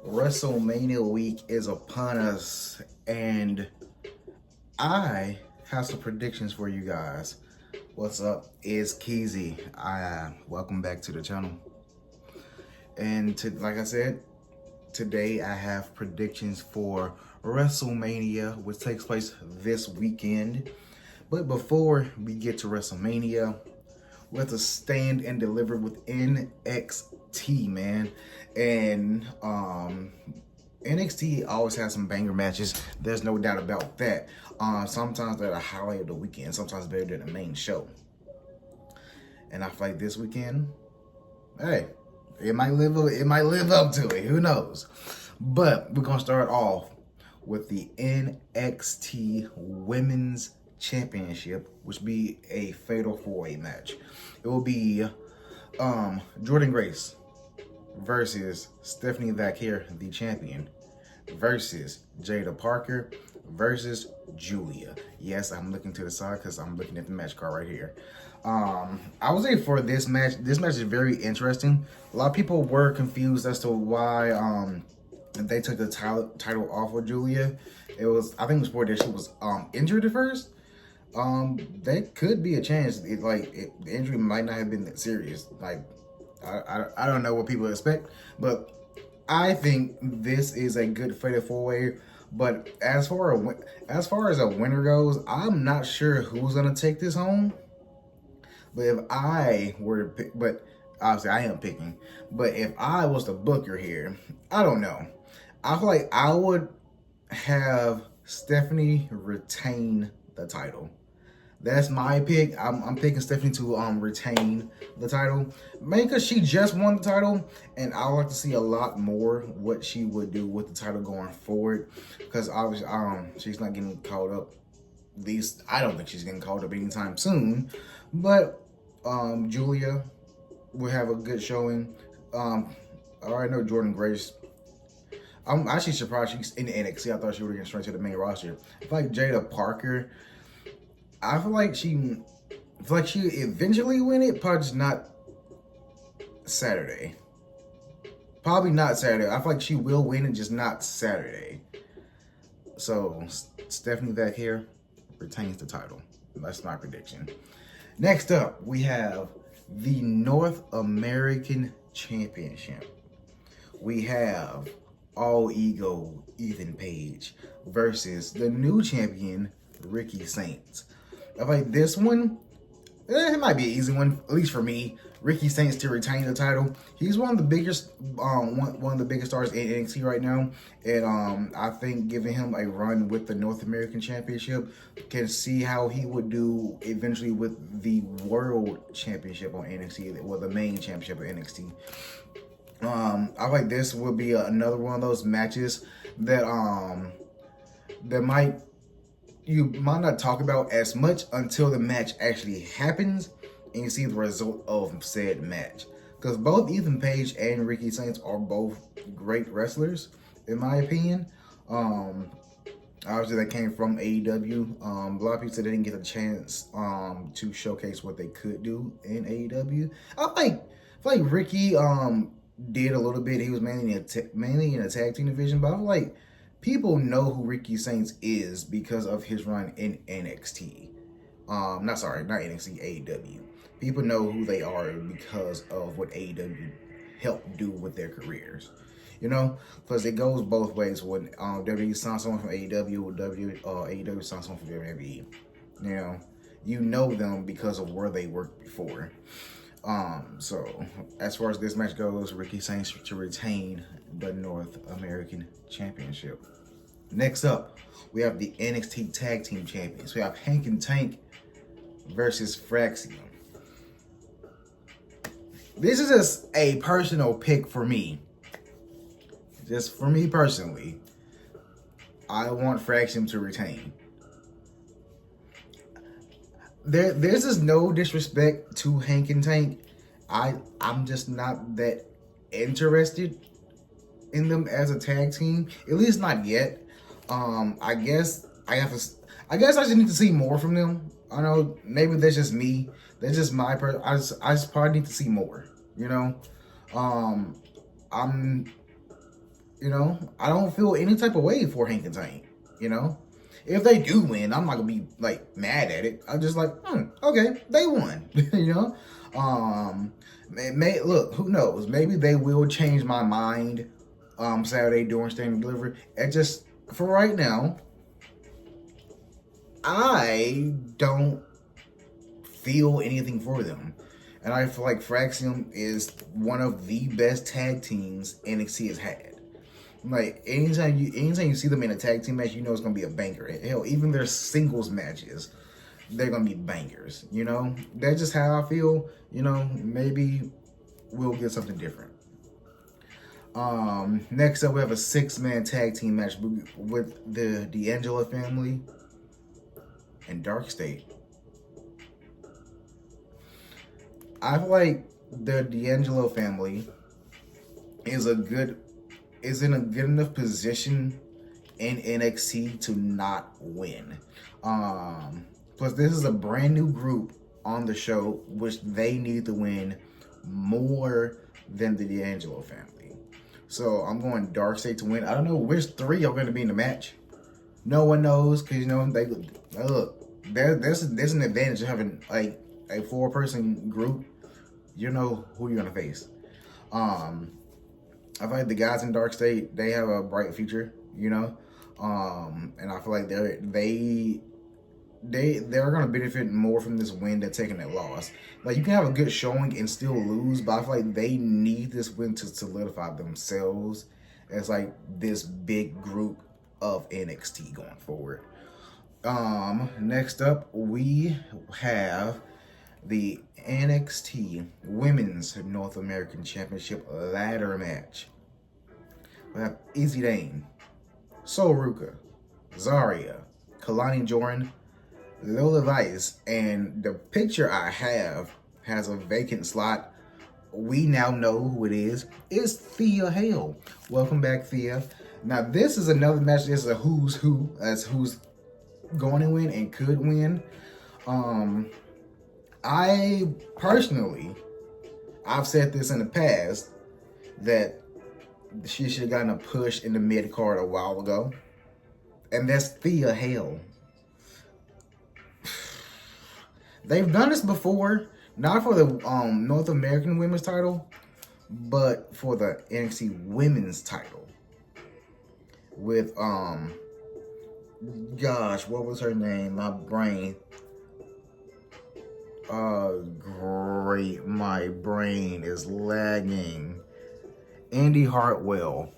WrestleMania week is upon us, and I have some predictions for you guys. What's up? It's Keezy. Welcome back to the channel. And like I said, today I have predictions for WrestleMania, which takes place this weekend. But before we get to WrestleMania, we have to stand and deliver with NXT, man. And NXT always has some banger matches. There's no doubt about that. Sometimes they're the highlight of the weekend. Sometimes better than the main show. And I feel like this weekend, hey, it might live up to it. Who knows? But we're gonna start off with the NXT Women's Championship, which will be a fatal four-way match. It will be Jordynne Grace versus Stephanie Vaquer, the champion, versus Jada Parker versus Julia. Yes, I'm looking to the side because I'm looking at the match card right here. I would say for this match is very interesting. A lot of people were confused as to why they took the title off of Julia. I think it was for that she was injured at first. That could be a chance. The injury might not have been that serious. I don't know what people expect, but I think this is a good fatal four-way. But as far as a winner goes, I'm not sure who's gonna take this home. But if I were to pick, but obviously I am picking. But if I was the booker here, I don't know. I feel like I would have Stephanie retain the title. That's my pick. I'm picking Stephanie to retain the title, mainly because she just won the title, and I would like to see a lot more what she would do with the title going forward. Because obviously, she's not getting called up. At least I don't think she's getting called up anytime soon. But Julia will have a good showing. I already know Jordynne Grace. I'm actually surprised she's in NXT. I thought she would get straight to the main roster. I feel like Jada Parker, I feel like she eventually win it, probably just not Saturday. Probably not Saturday. I feel like she will win it, just not Saturday. So Stephanie Vaquer retains the title. That's my prediction. Next up, we have the North American Championship. We have All Ego Ethan Page versus the new champion Ricky Saints. I feel like this one, it might be an easy one, at least for me. Ricky Saints to retain the title. He's one of the biggest, one of the biggest stars in NXT right now, and I think giving him a run with the North American Championship can see how he would do eventually with the World Championship on NXT, or the main championship of NXT. I feel like this would be another one of those matches that you might not talk about as much until the match actually happens and you see the result of said match. Because both Ethan Page and Ricky Saints are both great wrestlers, in my opinion. Obviously, they came from AEW. A lot of people said they didn't get a chance to showcase what they could do in AEW. I feel like Ricky did a little bit. He was mainly in a tag team division, but I feel like people know who Ricky Saints is because of his run in NXT. Not NXT, AEW. People know who they are because of what AEW helped do with their careers. You know, because it goes both ways. When WWE signs someone from AEW, or AEW signs someone from WWE, you know them because of where they worked before. So as far as this match goes, Ricky Saints to retain the North American Championship. Next up, we have the NXT Tag Team Champions. We have Hank and Tank versus Fraxium. This is just a personal pick for me. Just for me personally, I want Fraxium to retain. There's just no disrespect to Hank and Tank. I'm just not that interested in them as a tag team. At least not yet. I guess I just need to see more from them. I know maybe that's just me. That's just my I just probably need to see more. I'm You know, I don't feel any type of way for Hank and Tank. You know, if they do win, I'm not gonna be like mad at it. I'm just like, okay, they won. You know, look, who knows? Maybe they will change my mind Saturday during standing delivery. It just for right now, I don't feel anything for them. And I feel like Fraxium is one of the best tag teams NXT has had. Like anytime you see them in a tag team match, you know it's gonna be a banger. Hell, even their singles matches, they're gonna be bangers. You know, that's just how I feel. You know, maybe we'll get something different. Next up, we have a 6-man tag team match with the D'Angelo family and Dark State. I feel like the D'Angelo family is in a good enough position in NXT to not win. Plus, this is a brand new group on the show, which they need to win more than the D'Angelo family. So I'm going Dark State to win. I don't know which 3 are going to be in the match. No one knows because you know they look. There's an advantage of having like a 4-person group. You know who you're gonna face. I feel like the guys in Dark State, they have a bright future, you know, and I feel like they're gonna benefit more from this win than taking that loss. Like you can have a good showing and still lose, but I feel like they need this win to solidify themselves as like this big group of NXT going forward. Next up we have the NXT Women's North American Championship ladder match. We have Izzy Dane, Sol Ruka, Zarya, Kalani Jordan, Lola Vice, and the picture I have has a vacant slot. We now know who it is. It's Thea Hale. Welcome back, Thea. Now, this is another match. This is a who's who. That's who's going to win and could win. I personally, I've said this in the past, that she should have gotten a push in the mid card a while ago. And that's Thea Hale. They've done this before, not for the North American Women's title, but for the NXT Women's title. With, gosh, what was her name? My brain. Great. My brain is lagging. Indy Hartwell.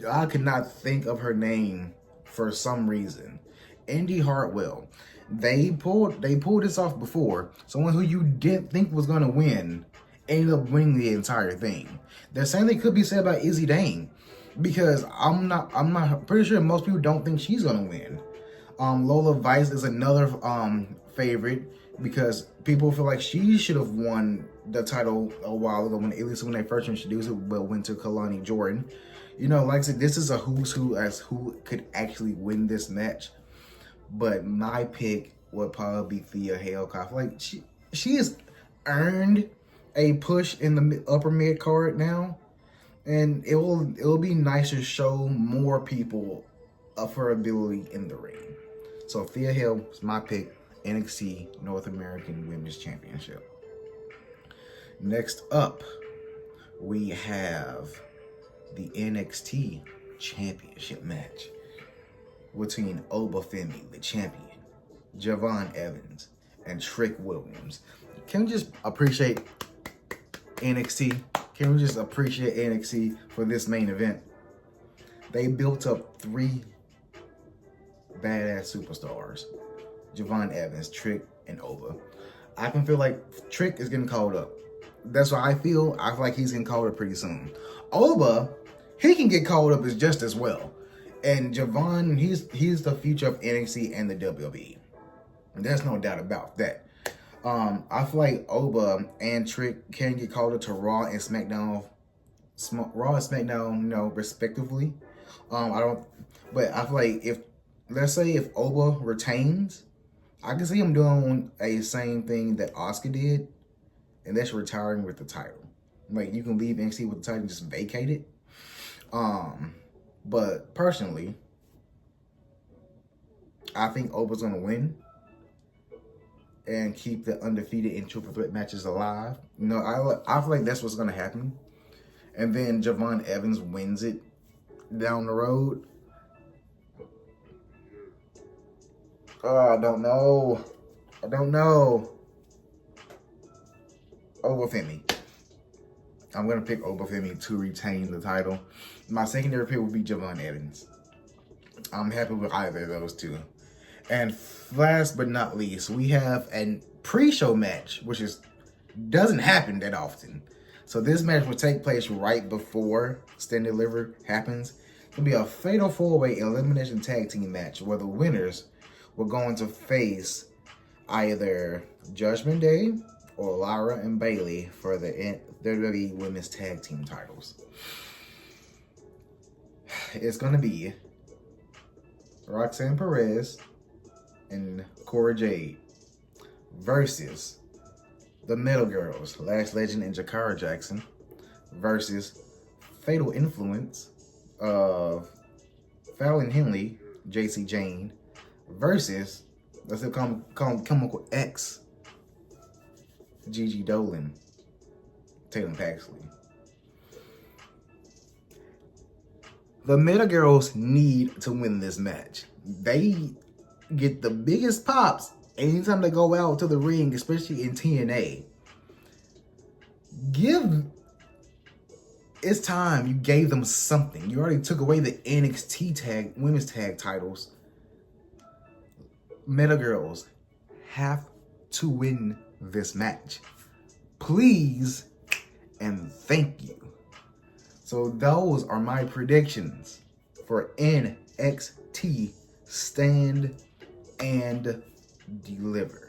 I could not think of her name for some reason. Indy Hartwell. They pulled this off before. Someone who you didn't think was gonna win ended up winning the entire thing. The same thing could be said about Izzy Dane, because I'm not pretty sure most people don't think she's gonna win. Lola Vice is another favorite, because people feel like she should have won the title a while ago, at least when they first introduced it, but went to Kalani Jordan. You know, like I said, this is a who's who as who could actually win this match. But my pick would probably be Thea Hale. I feel like she has earned a push in the upper mid card now, and it will be nice to show more people of her ability in the ring. So Thea Hale is my pick. NXT North American Women's Championship. Next up, we have the NXT Championship match between Oba Femi, the champion, Javon Evans, and Trick Williams. Can we just appreciate NXT? Can we just appreciate NXT for this main event? They built up 3 badass superstars. Javon Evans, Trick, and Oba. I can feel like Trick is getting called up. That's what I feel. I feel like he's getting called up pretty soon. Oba, he can get called up just as well. And Javon, he's the future of NXT and the WWE. There's no doubt about that. I feel like Oba and Trick can get called up to Raw and SmackDown, you know, respectively. But I feel like let's say if Oba retains, I can see him doing a same thing that Asuka did, and that's retiring with the title. Like, you can leave NXT with the title and just vacate it. But personally, I think Oba's gonna win and keep the undefeated in triple threat matches alive. No, I feel like that's what's gonna happen. And then Javon Evans wins it down the road. I don't know. Obafemi. I'm gonna pick Obafemi to retain the title. My secondary pick would be Javon Evans. I'm happy with either of those two. And last but not least, we have a pre-show match, which doesn't happen that often. So this match will take place right before Stand and Deliver happens. It'll be a fatal four-way elimination tag team match where the winners will go to face either Judgment Day or Lyra and Bayley for the WWE Women's Tag Team titles. It's going to be Roxanne Perez and Cora Jade versus the Metal Girls, Lash Legend and Jakara Jackson, versus Fatal Influence of Fallon Henley, JC Jane, versus let's say Chemical X, Gigi Dolan, Tatum Paxley. The Metal Girls need to win this match. They get the biggest pops anytime they go out to the ring, especially in TNA. It's time you gave them something. You already took away the NXT women's tag titles. Metal Girls have to win this match. Please and thank you. So those are my predictions for NXT Stand and Deliver.